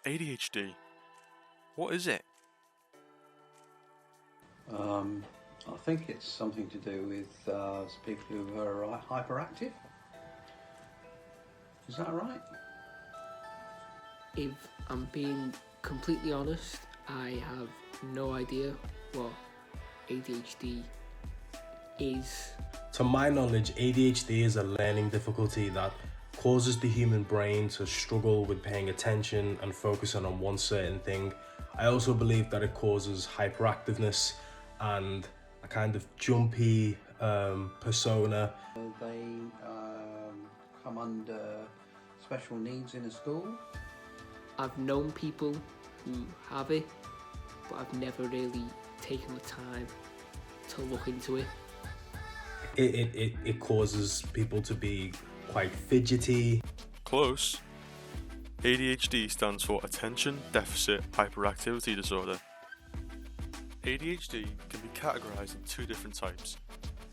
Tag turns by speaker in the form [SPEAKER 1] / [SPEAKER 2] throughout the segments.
[SPEAKER 1] ADHD. What is it?
[SPEAKER 2] I think it's something to do with people who are hyperactive. Is that right?
[SPEAKER 3] If I'm being completely honest, I have no idea what ADHD is.
[SPEAKER 4] To my knowledge, ADHD is a learning difficulty that causes the human brain to struggle with paying attention and focusing on one certain thing. I also believe that it causes hyperactiveness and a kind of jumpy persona.
[SPEAKER 2] They come under special needs in a school.
[SPEAKER 3] I've known people who have it, but I've never really taken the time to look into it.
[SPEAKER 4] It causes people to be quite fidgety.
[SPEAKER 1] Close. ADHD stands for Attention Deficit Hyperactivity Disorder. ADHD can be categorized in two different types.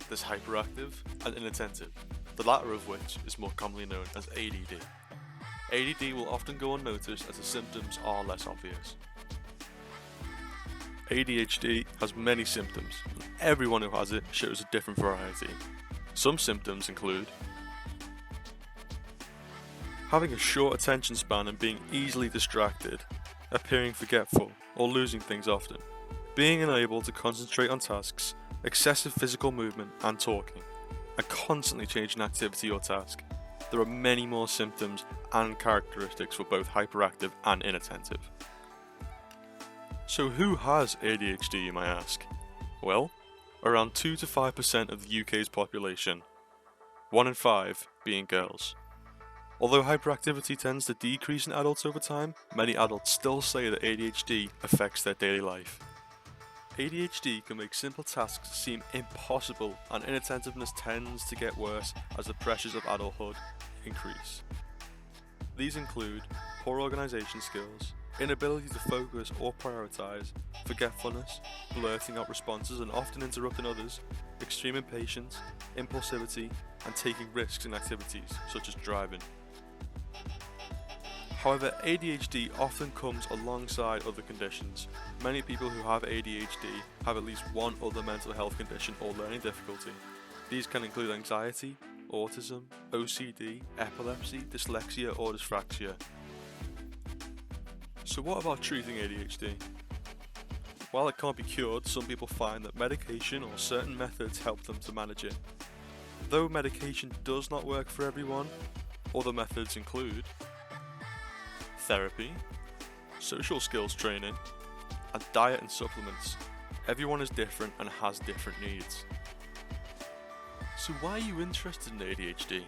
[SPEAKER 1] There's hyperactive and inattentive, the latter of which is more commonly known as ADD. ADD will often go unnoticed as the symptoms are less obvious. ADHD has many symptoms, and everyone who has it shows a different variety. Some symptoms include having a short attention span and being easily distracted, appearing forgetful or losing things often, being unable to concentrate on tasks, excessive physical movement and talking, and constantly changing activity or task. There are many more symptoms and characteristics for both hyperactive and inattentive. So who has ADHD, you might ask? Well, around 2 to 5% of the UK's population, 1 in 5 being girls. Although hyperactivity tends to decrease in adults over time, many adults still say that ADHD affects their daily life. ADHD can make simple tasks seem impossible, and inattentiveness tends to get worse as the pressures of adulthood increase. These include poor organisation skills, inability to focus or prioritise, forgetfulness, blurting out responses and often interrupting others, extreme impatience, impulsivity, and taking risks in activities such as driving. However, ADHD often comes alongside other conditions. Many people who have ADHD have at least one other mental health condition or learning difficulty. These can include anxiety, autism, OCD, epilepsy, dyslexia or dyspraxia. So what about treating ADHD? While it can't be cured, some people find that medication or certain methods help them to manage it. Though medication does not work for everyone, other methods include therapy, social skills training, and diet and supplements. Everyone is different and has different needs. So why are you interested in ADHD?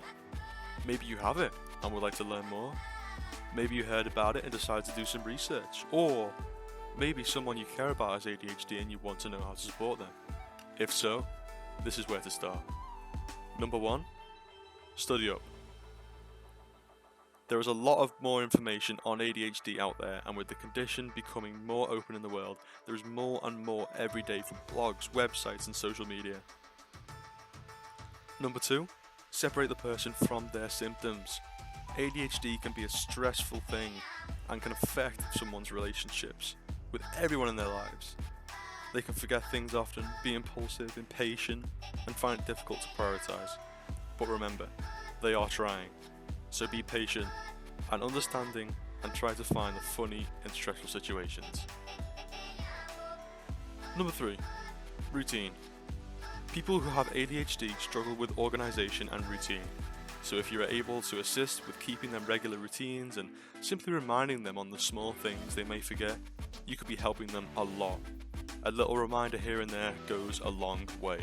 [SPEAKER 1] Maybe you have it and would like to learn more. Maybe you heard about it and decided to do some research. Or maybe someone you care about has ADHD and you want to know how to support them. If so, this is where to start. Number 1, study up. There is a lot of more information on ADHD out there, and with the condition becoming more open in the world, there is more and more every day from blogs, websites and social media. Number 2, separate the person from their symptoms. ADHD can be a stressful thing and can affect someone's relationships with everyone in their lives. They can forget things often, be impulsive, impatient, and find it difficult to prioritise. But remember, they are trying. So be patient and understanding and try to find the funny in stressful situations. Number 3, routine. People who have ADHD struggle with organisation and routine. So if you are able to assist with keeping them regular routines and simply reminding them on the small things they may forget, you could be helping them a lot. A little reminder here and there goes a long way.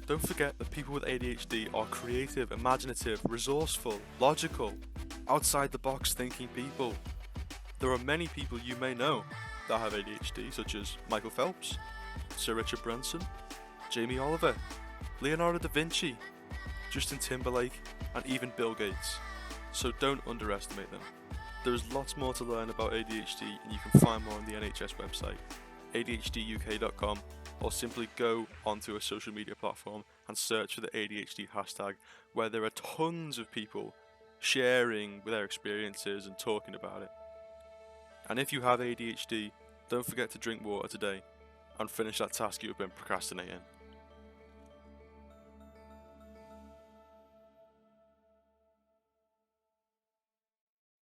[SPEAKER 1] Don't forget that people with ADHD are creative, imaginative, resourceful, logical, outside the box thinking people. There are many people you may know that have ADHD, such as Michael Phelps, Sir Richard Branson, Jamie Oliver, Leonardo da Vinci, Justin Timberlake, and even Bill Gates. So don't underestimate them. There is lots more to learn about ADHD, and you can find more on the NHS website, adhduk.com, or simply go onto a social media platform and search for the ADHD hashtag, where there are tons of people sharing their experiences and talking about it. And if you have ADHD, don't forget to drink water today and finish that task you've been procrastinating.